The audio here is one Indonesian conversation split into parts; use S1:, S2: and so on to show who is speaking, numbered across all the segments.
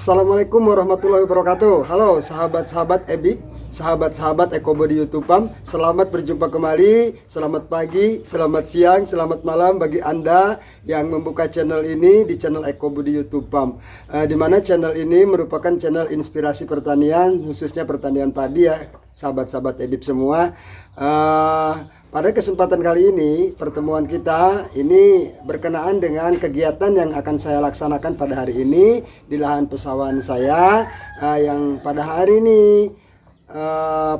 S1: Assalamualaikum warahmatullahi wabarakatuh. Halo sahabat-sahabat Ebik, sahabat-sahabat Ekobody YouTube Pump. Selamat berjumpa kembali. Selamat pagi, selamat siang, selamat malam bagi Anda yang membuka channel ini di channel Ekobody YouTube Pump. Di mana channel ini merupakan channel inspirasi pertanian, khususnya pertanian padi ya, sahabat-sahabat Ebik semua. Pada kesempatan kali ini, pertemuan kita ini berkenaan dengan kegiatan yang akan saya laksanakan pada hari ini di lahan pesawahan saya, yang pada hari ini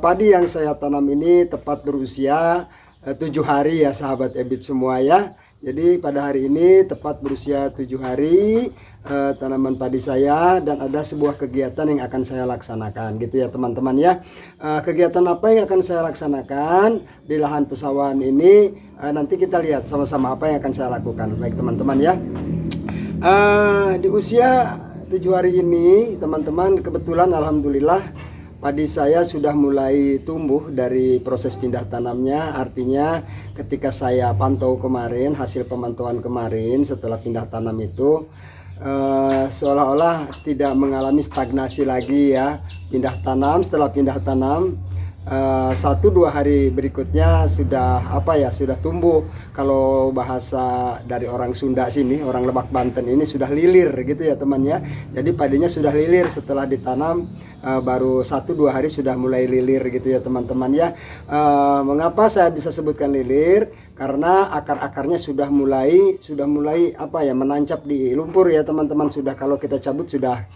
S1: padi yang saya tanam ini tepat berusia 7 hari ya sahabat Ebib semua ya. Jadi pada hari ini tepat berusia 7 hari tanaman padi saya, dan ada sebuah kegiatan yang akan saya laksanakan gitu ya teman-teman ya. Kegiatan apa yang akan saya laksanakan di lahan pesawahan ini, nanti kita lihat sama-sama apa yang akan saya lakukan. Baik teman-teman ya. Di usia 7 hari ini teman-teman, kebetulan alhamdulillah padi saya sudah mulai tumbuh dari proses pindah tanamnya. Artinya ketika saya pantau kemarin, hasil pemantauan kemarin setelah pindah tanam itu seolah-olah tidak mengalami stagnasi lagi ya. Pindah tanam, setelah pindah tanam 1-2 hari berikutnya sudah sudah tumbuh. Kalau bahasa dari orang Sunda sini, orang Lebak Banten ini sudah lilir gitu ya teman ya. Jadi padinya sudah lilir setelah ditanam, baru 1-2 hari sudah mulai lilir gitu ya teman-teman ya. Mengapa saya bisa sebutkan lilir? Karena akar-akarnya sudah mulai menancap di lumpur ya teman-teman. Sudah, kalau kita cabut sudah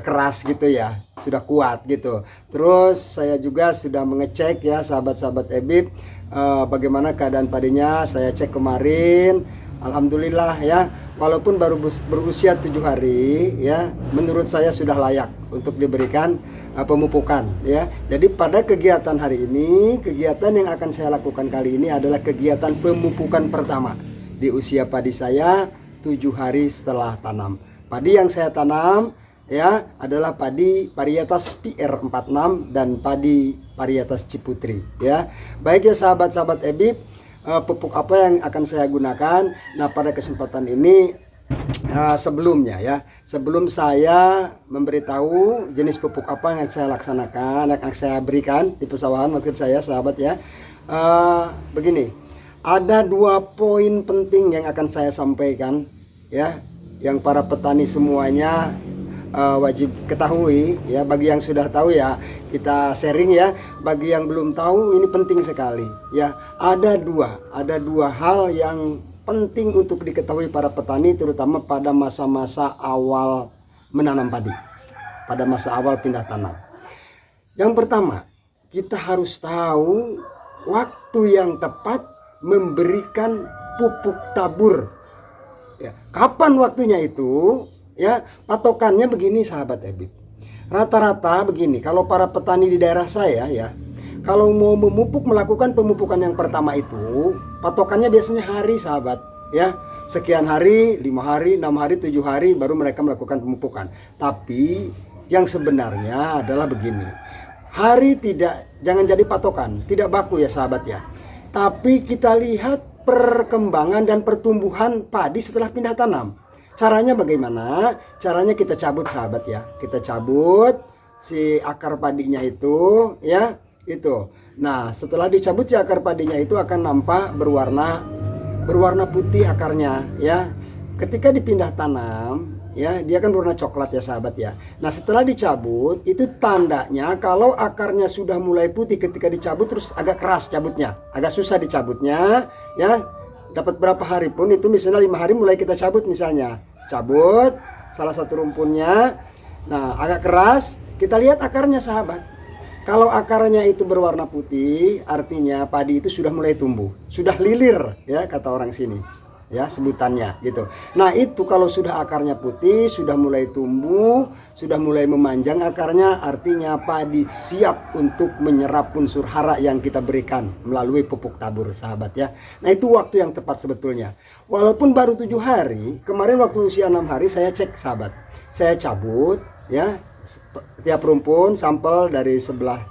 S1: keras gitu ya, sudah kuat gitu. Terus saya juga sudah mengecek ya sahabat-sahabat Ebib, bagaimana keadaan padinya. Saya cek kemarin, alhamdulillah ya, walaupun baru berusia 7 hari ya, menurut saya sudah layak untuk diberikan pemupukan ya. Jadi pada kegiatan hari ini, kegiatan yang akan saya lakukan kali ini adalah kegiatan pemupukan pertama di usia padi saya 7 hari setelah tanam. Padi yang saya tanam ya adalah padi varietas PR46 dan padi varietas Ciputri ya. Baik ya sahabat-sahabat Ebib, pupuk apa yang akan saya gunakan? Nah, pada kesempatan ini sebelumnya ya, sebelum saya memberitahu jenis pupuk apa yang saya laksanakan, yang saya berikan di pesawahan maksud saya sahabat ya, begini, ada 2 poin penting yang akan saya sampaikan ya, yang para petani semuanya wajib ketahui ya. Bagi yang sudah tahu ya kita sharing ya, bagi yang belum tahu ini penting sekali ya. Ada dua hal yang penting untuk diketahui para petani, terutama pada masa-masa awal menanam padi, pada masa awal pindah tanam. Yang pertama, kita harus tahu waktu yang tepat memberikan pupuk tabur ya. Kapan waktunya itu? Ya, patokannya begini sahabat Ebib. Rata-rata begini, kalau para petani di daerah saya ya, kalau mau melakukan pemupukan yang pertama itu, patokannya biasanya hari sahabat ya. Sekian hari, 5 hari, 6 hari, 7 hari baru mereka melakukan pemupukan. Tapi yang sebenarnya adalah begini. Hari jangan jadi patokan, tidak baku ya sahabat ya. Tapi kita lihat perkembangan dan pertumbuhan padi setelah pindah tanam. Caranya bagaimana? Caranya kita cabut sahabat ya. Kita cabut si akar padinya itu ya, itu. Nah, setelah dicabut si akar padinya itu akan nampak berwarna putih akarnya ya. Ketika dipindah tanam ya, dia kan berwarna coklat ya sahabat ya. Nah, setelah dicabut itu tandanya kalau akarnya sudah mulai putih ketika dicabut, terus agak keras cabutnya, agak susah dicabutnya ya. Dapat berapa hari pun itu, misalnya 5 hari mulai kita cabut, misalnya cabut salah satu rumpunnya, nah agak keras, kita lihat akarnya sahabat. Kalau akarnya itu berwarna putih, artinya padi itu sudah mulai tumbuh, sudah lilir ya kata orang sini ya, sebutannya gitu. Nah, itu kalau sudah akarnya putih, sudah mulai tumbuh, sudah mulai memanjang akarnya, artinya padi siap untuk menyerap unsur hara yang kita berikan melalui pupuk tabur sahabat ya. Nah, itu waktu yang tepat sebetulnya. Walaupun baru 7 hari, kemarin waktu usia 6 hari saya cek sahabat. Saya cabut ya tiap rumpun sampel dari sebelah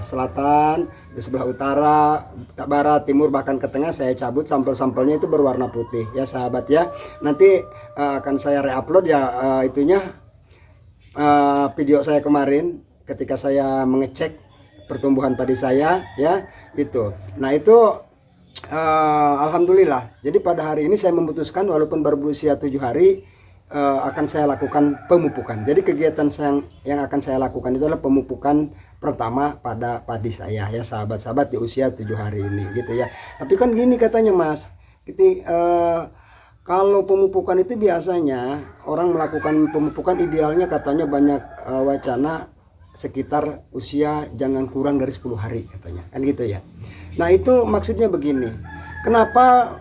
S1: selatan, di sebelah utara, barat, timur, bahkan ke tengah saya cabut, sampel-sampelnya itu berwarna putih ya sahabat ya. Nanti akan saya reupload ya itunya video saya kemarin ketika saya mengecek pertumbuhan padi saya ya itu. Nah itu alhamdulillah. Jadi pada hari ini saya memutuskan walaupun baru berusia 7 hari akan saya lakukan pemupukan. Jadi kegiatan yang akan saya lakukan itu adalah pemupukan pertama pada padi saya ya sahabat-sahabat di usia 7 hari ini gitu ya. Tapi kan gini katanya Mas, kalau pemupukan itu biasanya orang melakukan pemupukan idealnya katanya banyak wacana sekitar usia jangan kurang dari 10 hari katanya kan gitu ya. Nah itu maksudnya begini, kenapa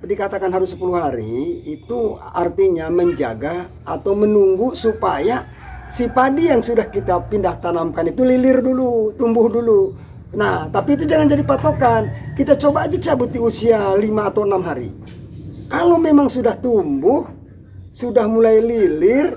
S1: dikatakan harus 10 hari? Itu artinya menjaga atau menunggu supaya si padi yang sudah kita pindah tanamkan itu lilir dulu, tumbuh dulu. Nah tapi itu jangan jadi patokan, kita coba aja cabut di usia 5 atau 6 hari. Kalau memang sudah tumbuh, sudah mulai lilir,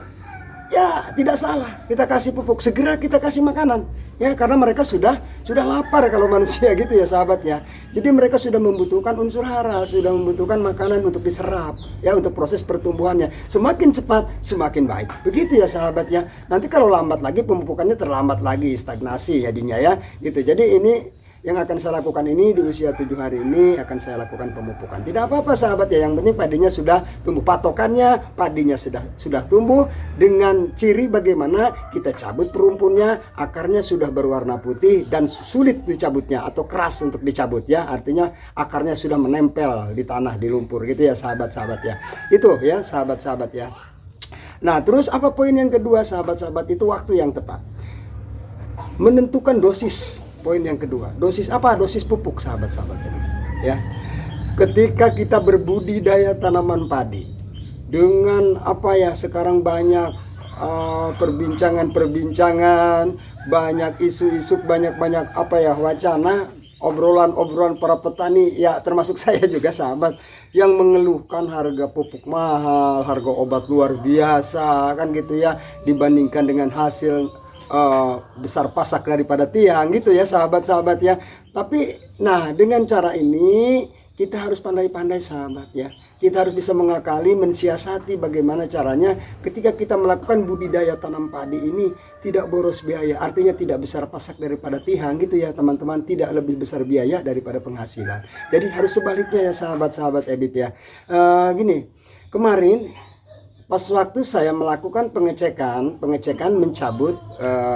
S1: ya tidak salah kita kasih pupuk, segera kita kasih makanan ya, karena mereka sudah lapar kalau manusia gitu ya sahabat ya. Jadi mereka sudah membutuhkan unsur hara, sudah membutuhkan makanan untuk diserap ya, untuk proses pertumbuhannya. Semakin cepat semakin baik, begitu ya sahabat ya. Nanti kalau lambat lagi pemupukannya terlambat lagi, stagnasi jadinya ya gitu. Jadi ini yang akan saya lakukan ini di usia 7 hari ini akan saya lakukan pemupukan. Tidak apa-apa sahabat ya, yang penting padinya sudah tumbuh, patokannya padinya sudah tumbuh dengan ciri bagaimana kita cabut perumpunnya, akarnya sudah berwarna putih dan sulit dicabutnya atau keras untuk dicabut ya, artinya akarnya sudah menempel di tanah, di lumpur gitu ya sahabat-sahabat ya. Itu ya sahabat-sahabat ya. Nah terus apa poin yang kedua sahabat-sahabat, itu waktu yang tepat menentukan dosis. Poin yang kedua, dosis apa? Dosis pupuk sahabat-sahabat ini ya. Ketika kita berbudidaya tanaman padi dengan apa ya, sekarang banyak perbincangan, banyak isu-isu, banyak apa ya, wacana, obrolan para petani ya, termasuk saya juga sahabat, yang mengeluhkan harga pupuk mahal, harga obat luar biasa kan gitu ya, dibandingkan dengan hasil besar pasak daripada tiang gitu ya sahabat-sahabat ya. Tapi nah dengan cara ini kita harus pandai-pandai sahabat ya. Kita harus bisa mengakali, mensiasati bagaimana caranya ketika kita melakukan budidaya tanam padi ini tidak boros biaya, artinya tidak besar pasak daripada tiang gitu ya teman-teman, tidak lebih besar biaya daripada penghasilan. Jadi harus sebaliknya ya sahabat-sahabat EBIP ya. Gini, kemarin pas waktu saya melakukan pengecekan mencabut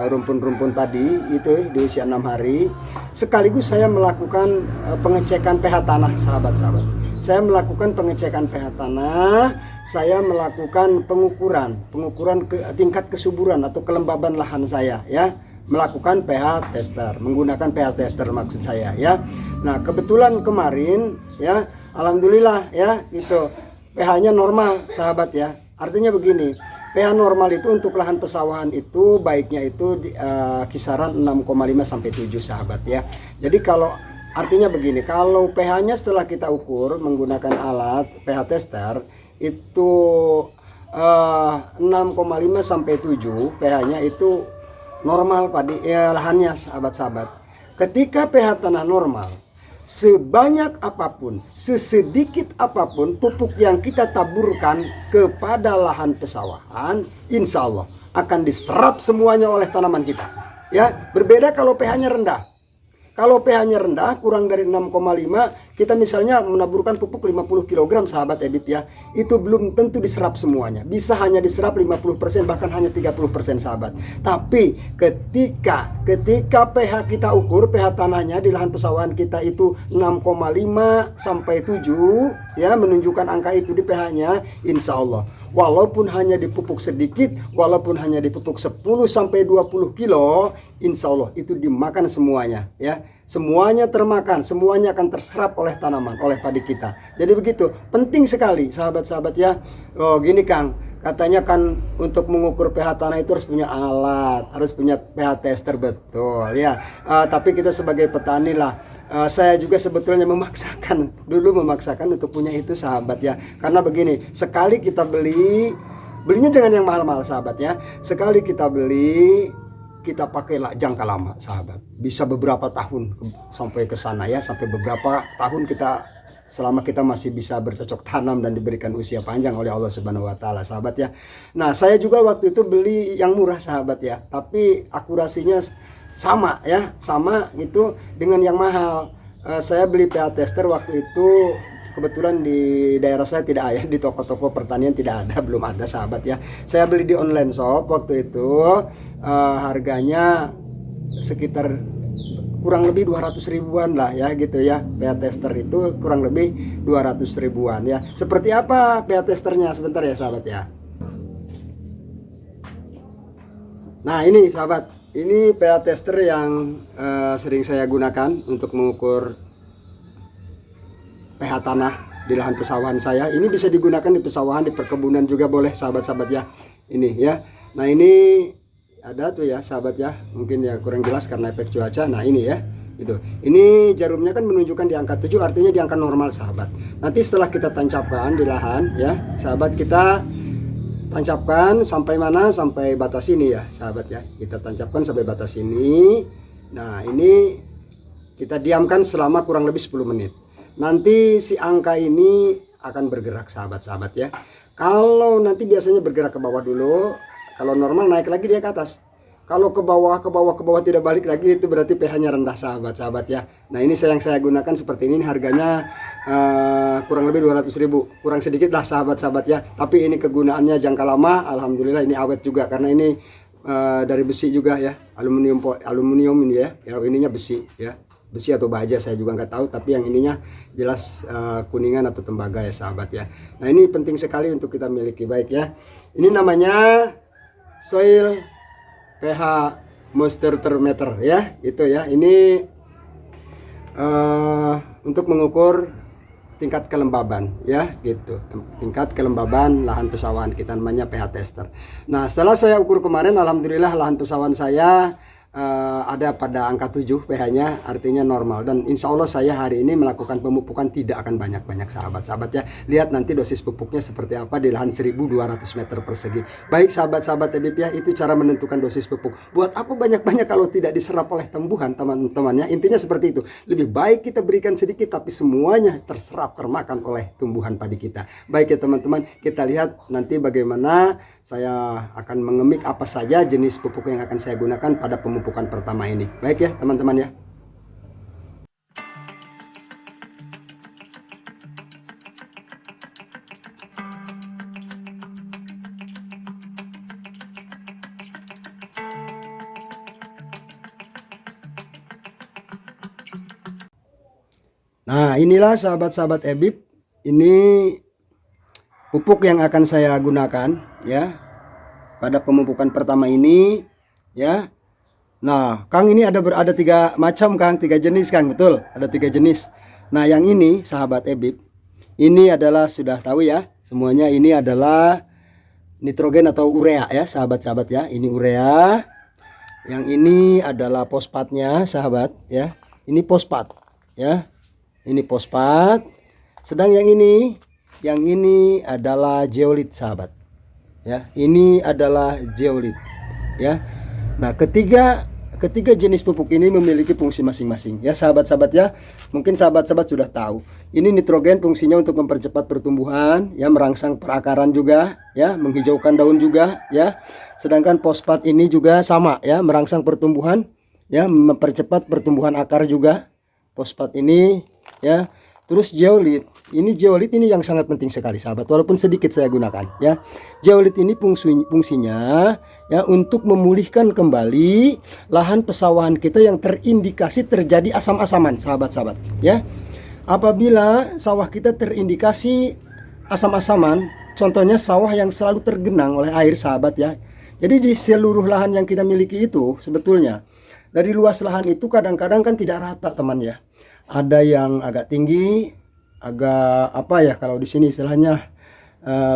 S1: rumpun-rumpun padi itu di usia 6 hari, sekaligus saya melakukan pengecekan pH tanah sahabat-sahabat. Saya melakukan pengecekan pH tanah, saya melakukan pengukuran tingkat kesuburan atau kelembaban lahan saya ya, melakukan pH tester, menggunakan pH tester maksud saya ya. Nah kebetulan kemarin ya, alhamdulillah ya gitu, pH-nya normal sahabat ya. Artinya begini, pH normal itu untuk lahan pesawahan itu baiknya itu kisaran 6,5 sampai 7 sahabat ya. Jadi kalau artinya begini, kalau pH-nya setelah kita ukur menggunakan alat pH tester itu 6,5 sampai 7 pH-nya itu normal padi lahannya sahabat-sahabat. Ketika pH tanah normal, sebanyak apapun, sesedikit apapun pupuk yang kita taburkan kepada lahan pesawahan, insya Allah akan diserap semuanya oleh tanaman kita ya. Berbeda kalau pH-nya rendah. Kalau pH-nya rendah kurang dari 6,5, kita misalnya menaburkan pupuk 50 kg sahabat EBIP ya, itu belum tentu diserap semuanya, bisa hanya diserap 50%, bahkan hanya 30% sahabat. Tapi ketika pH kita ukur, pH tanahnya di lahan pesawahan kita itu 6,5 sampai 7 ya, menunjukkan angka itu di pH-nya, insya Allah walaupun hanya dipupuk sedikit, walaupun hanya dipupuk 10 sampai 20 kilo, insya Allah itu dimakan semuanya ya. Semuanya termakan, semuanya akan terserap oleh tanaman, oleh padi kita. Jadi begitu, penting sekali sahabat-sahabat ya. Oh gini Kang, katanya kan untuk mengukur pH tanah itu harus punya alat, harus punya pH tester, betul ya. Tapi kita sebagai petani lah, saya juga sebetulnya memaksakan untuk punya itu sahabat ya. Karena begini, sekali kita belinya jangan yang mahal-mahal sahabat ya. Sekali kita beli, kita pakailah jangka lama sahabat, bisa beberapa tahun sampai ke sana ya, sampai beberapa tahun kita selama kita masih bisa bercocok tanam dan diberikan usia panjang oleh Allah Subhanahu wa taala, sahabat ya. Nah, saya juga waktu itu beli yang murah, sahabat ya, tapi akurasinya sama ya, sama itu dengan yang mahal. Saya beli pH tester waktu itu kebetulan di daerah saya tidak ada, di toko-toko pertanian tidak ada, belum ada, sahabat ya. Saya beli di online shop waktu itu, harganya sekitar kurang lebih 200 ribuan lah ya gitu ya. pH tester itu kurang lebih 200 ribuan ya. Seperti apa pH testernya, sebentar ya sahabat ya. Nah ini sahabat, ini pH tester yang sering saya gunakan untuk mengukur pH tanah di lahan pesawahan saya. Ini bisa digunakan di pesawahan, di perkebunan juga boleh, sahabat-sahabat ya. Ini ya. Nah ini ada tuh ya sahabat ya, mungkin ya kurang jelas karena efek cuaca. Nah ini ya, itu. Ini jarumnya kan menunjukkan di angka 7, artinya di angka normal, sahabat. Nanti setelah kita tancapkan di lahan ya, sahabat, kita tancapkan sampai mana? Sampai batas ini ya, sahabat ya. Kita tancapkan sampai batas ini. Nah ini kita diamkan selama kurang lebih 10 menit. Nanti si angka ini akan bergerak, sahabat-sahabat ya. Kalau nanti biasanya bergerak ke bawah dulu, kalau normal naik lagi dia ke atas. Kalau ke bawah tidak balik lagi, itu berarti pH-nya rendah, sahabat-sahabat ya. Nah ini yang saya gunakan seperti ini, harganya kurang lebih 200 ribu, kurang sedikit lah, sahabat-sahabat ya. Tapi ini kegunaannya jangka lama, alhamdulillah ini awet juga karena ini dari besi juga ya, aluminium ini ya. Kalau ininya besi ya, besi atau baja saya juga nggak tahu, tapi yang ininya jelas kuningan atau tembaga ya, sahabat ya. Nah ini penting sekali untuk kita miliki, baik ya. Ini namanya soil pH moisture thermometer ya, itu ya. Ini untuk mengukur tingkat kelembaban ya, gitu. Tingkat kelembaban lahan pesawahan kita, namanya pH tester. Nah setelah saya ukur kemarin, alhamdulillah lahan pesawahan saya ada pada angka 7 pH-nya, artinya normal. Dan insya Allah saya hari ini melakukan pemupukan tidak akan banyak-banyak, sahabat-sahabat ya. Lihat nanti dosis pupuknya seperti apa di lahan 1200 meter persegi. Baik sahabat-sahabat EBIP ya, itu cara menentukan dosis pupuk. Buat apa banyak-banyak kalau tidak diserap oleh tumbuhan, teman-teman ya. Intinya seperti itu. Lebih baik kita berikan sedikit tapi semuanya terserap, termakan oleh tumbuhan padi kita. Baik ya teman-teman, kita lihat nanti bagaimana saya akan mengemik apa saja jenis pupuk yang akan saya gunakan pada pemupukan pertama ini. Baik ya teman-teman ya. Nah inilah sahabat-sahabat EBIP, ini pupuk yang akan saya gunakan ya pada pemupukan pertama ini ya. Nah Kang, ini ada 3 macam Kang, 3 jenis Kang, betul, ada 3 jenis. Nah yang ini sahabat EBIP, ini adalah sudah tahu ya semuanya, ini adalah nitrogen atau urea ya sahabat-sahabat ya. Ini urea, yang ini adalah fosfatnya sahabat ya, ini fosfat ya, ini fosfat. Sedang yang ini adalah zeolit sahabat ya, ini adalah zeolit ya. Nah ketiga jenis pupuk ini memiliki fungsi masing-masing ya sahabat-sahabat ya. Mungkin sahabat-sahabat sudah tahu, ini nitrogen fungsinya untuk mempercepat pertumbuhan ya, merangsang perakaran juga ya, menghijaukan daun juga ya. Sedangkan fosfat ini juga sama ya, merangsang pertumbuhan ya, mempercepat pertumbuhan akar juga fosfat ini ya. Terus zeolit ini yang sangat penting sekali sahabat, walaupun sedikit saya gunakan ya. Zeolit ini fungsinya ya untuk memulihkan kembali lahan pesawahan kita yang terindikasi terjadi asam-asaman, sahabat-sahabat ya. Apabila sawah kita terindikasi asam-asaman, contohnya sawah yang selalu tergenang oleh air, sahabat ya. Jadi di seluruh lahan yang kita miliki itu sebetulnya, dari luas lahan itu kadang-kadang kan tidak rata teman ya. Ada yang agak tinggi, agak apa ya, kalau di sini istilahnya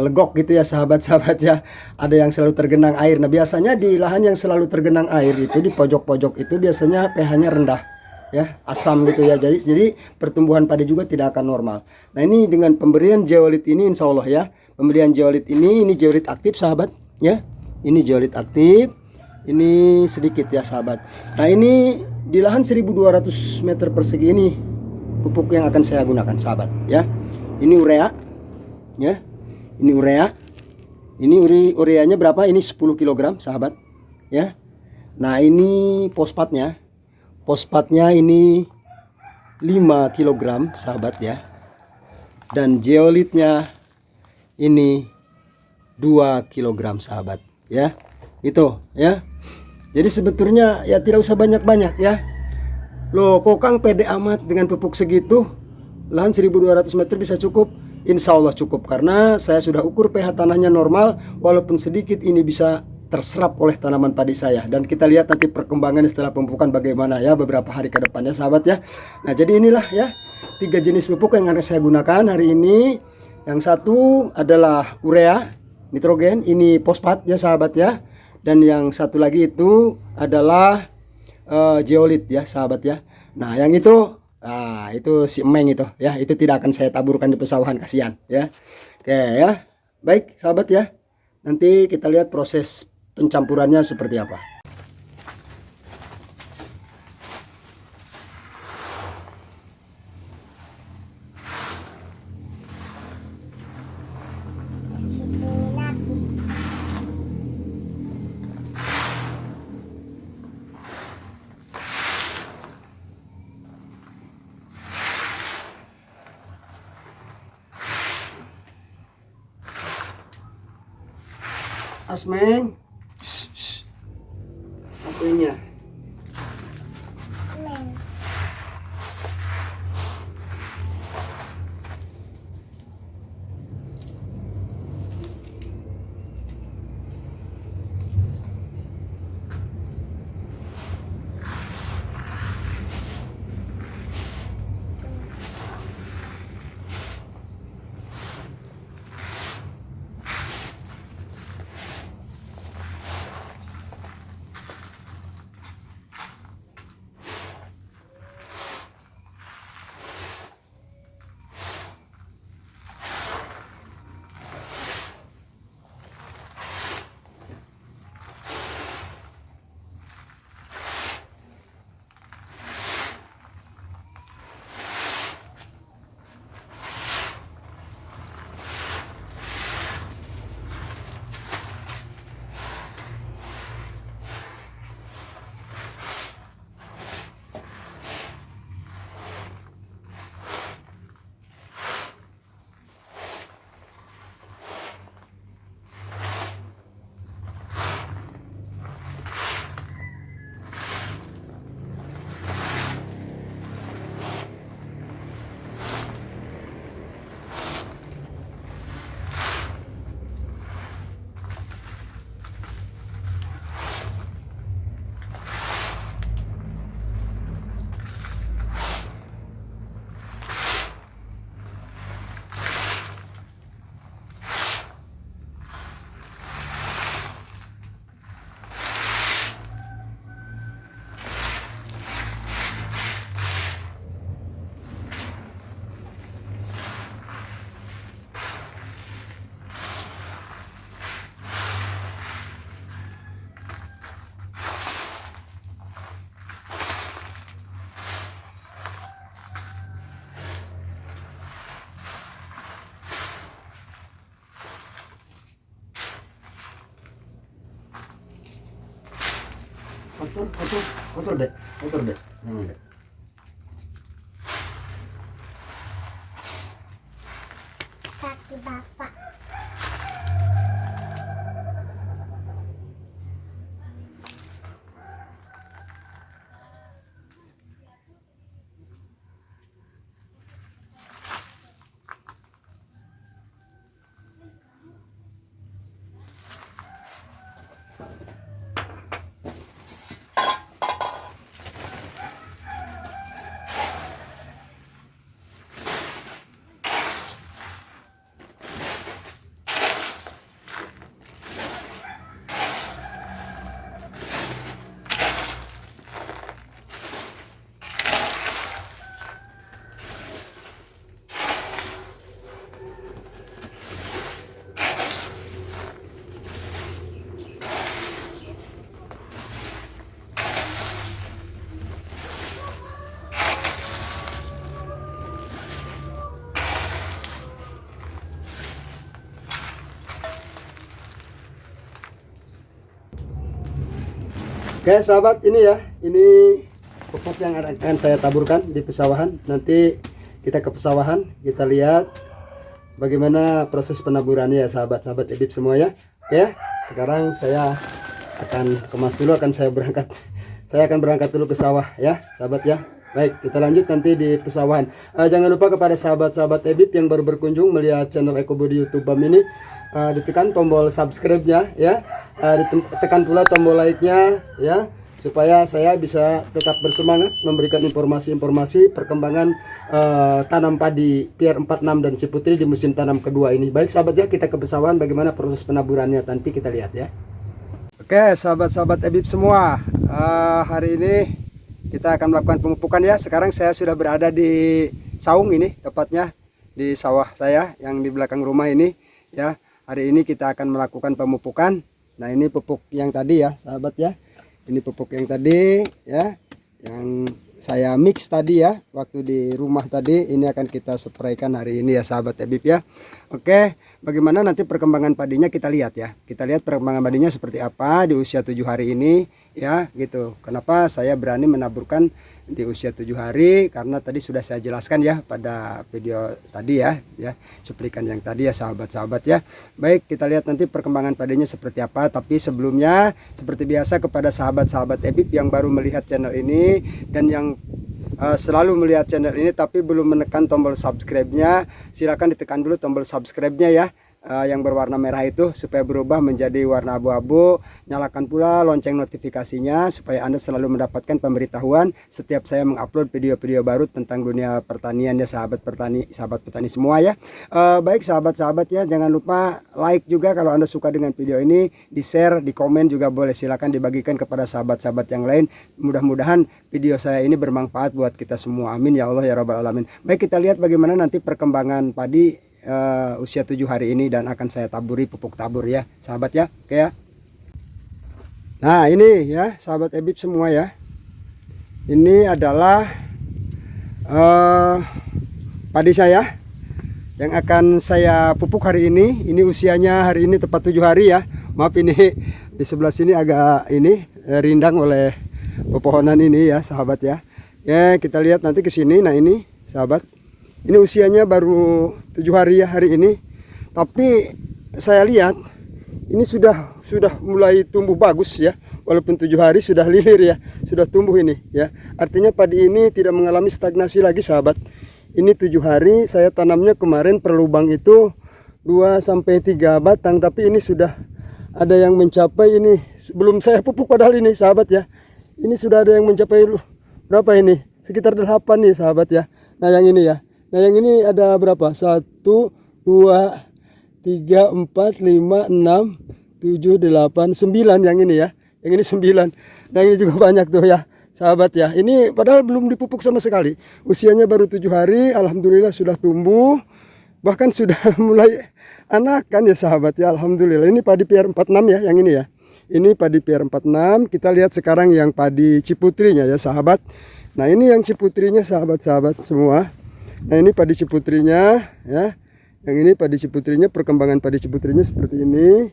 S1: legok gitu ya sahabat-sahabat ya. Ada yang selalu tergenang air. Nah biasanya di lahan yang selalu tergenang air itu, di pojok-pojok itu biasanya pH-nya rendah ya, asam gitu ya. Jadi pertumbuhan padi juga tidak akan normal. Nah ini dengan pemberian zeolit ini insya Allah ya, pemberian zeolit ini zeolit aktif sahabat ya. Ini zeolit aktif, ini sedikit ya sahabat. Nah ini di lahan 1200 meter persegi ini pupuk yang akan saya gunakan, sahabat ya. Ini urea ya. Ini urea. Ini ureanya berapa? Ini 10 kg, sahabat ya. Nah, ini fosfatnya. Fosfatnya ini 5 kg, sahabat ya. Dan zeolitnya ini 2 kg, sahabat ya. Itu ya. Jadi sebetulnya ya tidak usah banyak-banyak ya. Loh, kok Kang pede amat dengan pupuk segitu? Lahan 1200 meter bisa cukup? Insya Allah cukup, karena saya sudah ukur pH tanahnya normal. Walaupun sedikit, ini bisa terserap oleh tanaman padi saya. Dan kita lihat nanti perkembangannya setelah pemupukan bagaimana ya, beberapa hari ke depannya, sahabat ya. Nah, jadi inilah ya 3 jenis pupuk yang akan saya gunakan hari ini. Yang satu adalah urea, nitrogen, ini fosfat ya, sahabat ya. Dan yang satu lagi itu adalah zeolit ya, sahabat ya. Nah, yang itu itu si emeng itu ya, itu tidak akan saya taburkan di pesawahan, kasihan ya. Oke ya. Baik, sahabat ya. Nanti kita lihat proses pencampurannya seperti apa. Asmeng, asmengnya. Kotor deh, kotor deh. Jangan deh.
S2: Kaki bapak.
S1: Oke sahabat, ini ya, ini pupuk yang akan saya taburkan di pesawahan. Nanti kita ke pesawahan, kita lihat bagaimana proses penaburannya ya sahabat-sahabat Ebib semua ya. Oke, sekarang saya akan kemas dulu, saya akan berangkat dulu ke sawah ya sahabat ya. Baik, kita lanjut nanti di pesawahan. Jangan lupa kepada sahabat-sahabat Ebib yang baru berkunjung melihat channel EcoBudi YouTube Bam ini, ditekan tombol subscribe-nya ya, ditekan pula tombol like-nya ya, supaya saya bisa tetap bersemangat memberikan informasi-informasi perkembangan tanam padi PR46 dan Ciputri di musim tanam kedua ini. Baik sahabat ya, kita ke pesawahan bagaimana proses penaburannya nanti kita lihat ya. Oke sahabat-sahabat Ebib semua, hari ini kita akan melakukan pemupukan ya. Sekarang saya sudah berada di saung ini, tepatnya di sawah saya yang di belakang rumah ini ya. Hari ini kita akan melakukan pemupukan. Nah ini pupuk yang tadi ya sahabat ya. Ini pupuk yang tadi ya, yang saya mix tadi ya waktu di rumah tadi. Ini akan kita spraykan hari ini ya sahabat Ebib ya. Oke, bagaimana nanti perkembangan padinya kita lihat ya. Kita lihat perkembangan padinya seperti apa di usia 7 hari ini ya gitu. Kenapa saya berani menaburkan di usia 7 hari, karena tadi sudah saya jelaskan ya pada video tadi ya, cuplikan yang tadi ya sahabat-sahabat ya. Baik, kita lihat nanti perkembangan padinya seperti apa. Tapi sebelumnya seperti biasa kepada sahabat-sahabat Ebib yang baru melihat channel ini dan yang selalu melihat channel ini tapi belum menekan tombol subscribe-nya, silakan ditekan dulu tombol subscribe-nya ya, yang berwarna merah itu supaya berubah menjadi warna abu-abu. Nyalakan pula lonceng notifikasinya supaya Anda selalu mendapatkan pemberitahuan setiap saya mengupload video-video baru tentang dunia pertanian ya sahabat petani semua ya. Baik sahabat-sahabat ya, jangan lupa like juga kalau Anda suka dengan video ini, di share, di komen juga boleh, silakan dibagikan kepada sahabat-sahabat yang lain. Mudah-mudahan video saya ini bermanfaat buat kita semua, amin ya Allah ya rabbal alamin. Baik, kita lihat bagaimana nanti perkembangan padi usia 7 hari ini dan akan saya taburi pupuk tabur ya sahabat ya. Oke ya. Nah ini ya sahabat Ebib semua ya, ini adalah padi saya yang akan saya pupuk hari ini. Ini usianya hari ini tepat 7 hari ya. Maaf ini di sebelah sini agak ini rindang oleh pepohonan ini ya sahabat ya. Ya kita lihat nanti ke sini. Nah ini sahabat, ini usianya baru 7 hari ya hari ini. Tapi saya lihat ini sudah mulai tumbuh bagus ya. Walaupun 7 hari sudah lilir ya, sudah tumbuh ini ya. Artinya padi ini tidak mengalami stagnasi lagi sahabat. Ini 7 hari saya tanamnya kemarin per lubang itu 2-3 batang, tapi ini sudah ada yang mencapai ini. Belum saya pupuk padahal ini sahabat ya. Ini sudah ada yang mencapai berapa ini? Sekitar 8 nih sahabat ya. Nah yang ini ya. Nah yang ini ada berapa? 1, 2, 3, 4, 5, 6, 7, 8, 9 yang ini ya. Yang ini 9. Nah ini juga banyak tuh ya sahabat ya. Ini padahal belum dipupuk sama sekali. Usianya baru 7 hari. Alhamdulillah sudah tumbuh. Bahkan sudah mulai anakan ya sahabat ya. Alhamdulillah. Ini padi PR46 ya yang ini ya. Ini padi PR46. Kita lihat sekarang yang padi Ciputrinya ya sahabat. Nah ini yang Ciputrinya sahabat-sahabat semua. Nah ini padi Ciputrinya ya. Yang ini padi Ciputrinya, perkembangan padi Ciputrinya seperti ini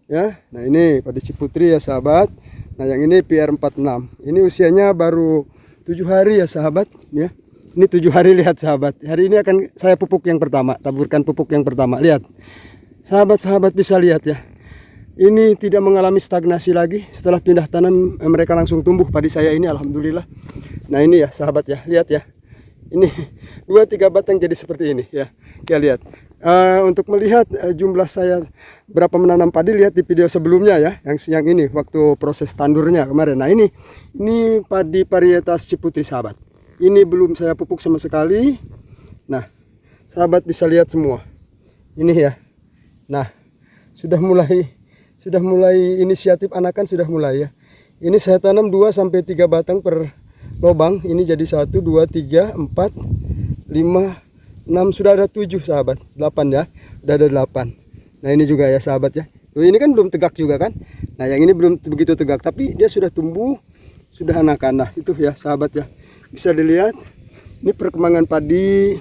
S1: ya. Nah ini padi Ciputri ya sahabat. Nah yang ini PR46. Ini usianya baru 7 hari ya sahabat ya. Ini 7 hari, lihat sahabat. Hari ini akan saya pupuk yang pertama, taburkan pupuk yang pertama. Lihat. Sahabat-sahabat bisa lihat ya. Ini tidak mengalami stagnasi lagi. Setelah pindah tanam mereka langsung tumbuh padi saya ini, alhamdulillah. Nah ini ya sahabat ya, lihat ya. Ini 2-3 batang jadi seperti ini ya. Kita lihat. Untuk melihat jumlah saya berapa menanam padi, lihat di video sebelumnya ya, yang ini waktu proses tandurnya kemarin. Nah ini padi varietas Ciputri sahabat. Ini belum saya pupuk sama sekali. Nah sahabat bisa lihat semua ini ya. Nah sudah mulai inisiatif anakan, sudah mulai ya. Ini saya tanam 2-3 batang per lubang. Ini jadi 1, 2, 3, 4, 5, 6, sudah ada 7 sahabat, 8 ya, udah ada 8. Nah ini juga ya sahabat ya. Tuh, ini kan belum tegak juga kan. Nah yang ini belum begitu tegak, tapi dia sudah tumbuh, sudah anakan. Nah itu ya sahabat ya, bisa dilihat. Ini perkembangan padi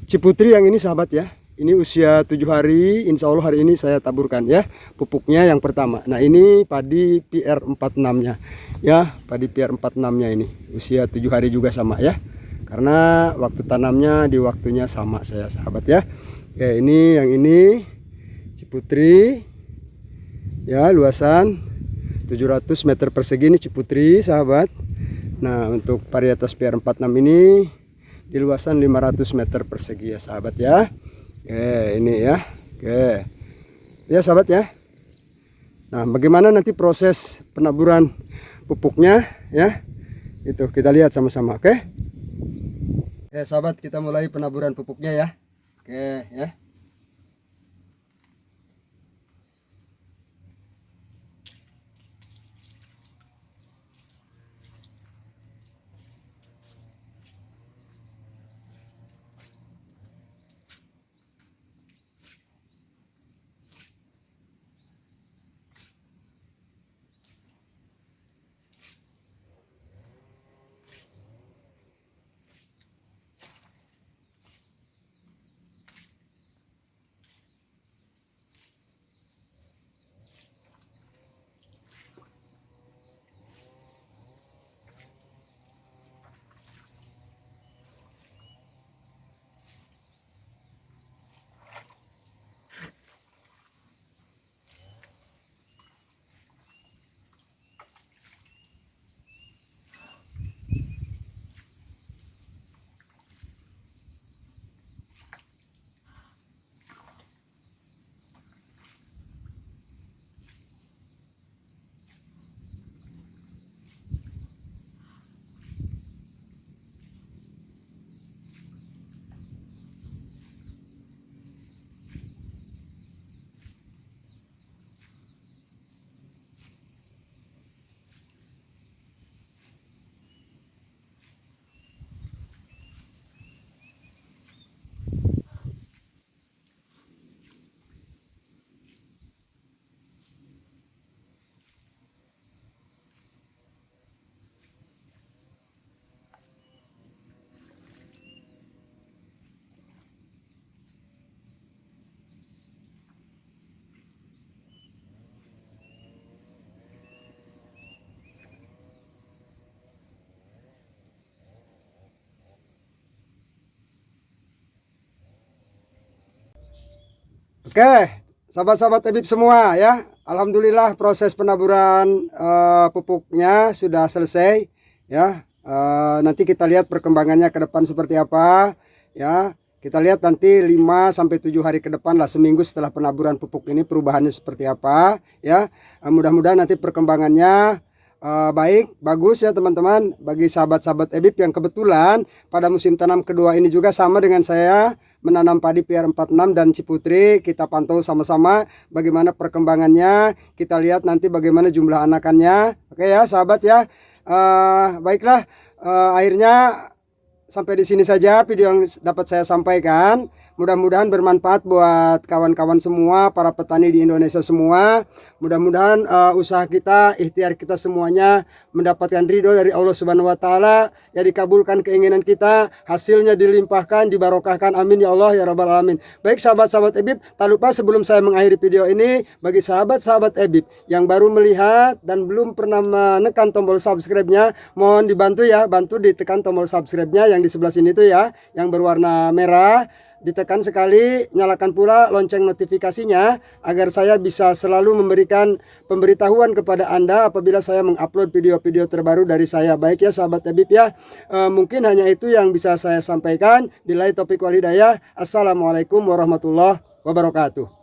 S1: Ciputri yang ini sahabat ya. Ini usia 7 hari, insya Allah hari ini saya taburkan ya pupuknya yang pertama. Nah ini padi PR46-nya ya, padi PR46-nya ini usia 7 hari juga sama ya. Karena waktu tanamnya di waktunya sama saya sahabat ya. Oke, ini yang ini Ciputri ya, luasan 700 meter persegi ini Ciputri sahabat. Nah untuk varietas PR46 ini di luasan 500 meter persegi ya sahabat ya. Oke, ini ya. Oke. Ya sahabat ya. Nah, bagaimana nanti proses penaburan pupuknya ya? Itu kita lihat sama-sama, oke? Oke, sahabat, kita mulai penaburan pupuknya ya. Oke, ya. Oke, sahabat-sahabat Ebib semua ya. Alhamdulillah proses penaburan pupuknya sudah selesai ya. Nanti kita lihat perkembangannya ke depan seperti apa ya. Kita lihat nanti 5 sampai 7 hari ke depan lah, seminggu setelah penaburan pupuk ini perubahannya seperti apa ya. Mudah-mudahan nanti perkembangannya baik, bagus ya teman-teman. Bagi sahabat-sahabat Ebib yang kebetulan pada musim tanam kedua ini juga sama dengan saya, menanam padi PR46 dan Ciputri, kita pantau sama-sama bagaimana perkembangannya. Kita lihat nanti bagaimana jumlah anakannya. Oke ya sahabat ya. Baiklah, akhirnya sampai di sini saja video yang dapat saya sampaikan. Mudah-mudahan bermanfaat buat kawan-kawan semua, para petani di Indonesia semua. Mudah-mudahan usaha kita, ikhtiar kita semuanya mendapatkan ridho dari Allah Subhanahu wa taala, ya dikabulkan keinginan kita, hasilnya dilimpahkan, dibarokahkan. Amin ya Allah ya rabbal alamin. Baik sahabat-sahabat Ebib, tak lupa sebelum saya mengakhiri video ini, bagi sahabat-sahabat Ebib yang baru melihat dan belum pernah menekan tombol subscribe-nya, mohon dibantu ya, bantu ditekan tombol subscribe-nya yang di sebelah sini tuh ya, yang berwarna merah. Ditekan sekali, nyalakan pula lonceng notifikasinya agar saya bisa selalu memberikan pemberitahuan kepada Anda apabila saya mengupload video-video terbaru dari saya. Baik ya sahabat Ebib ya, mungkin hanya itu yang bisa saya sampaikan. Billahi taufiq wal hidayah. Assalamualaikum warahmatullahi wabarakatuh.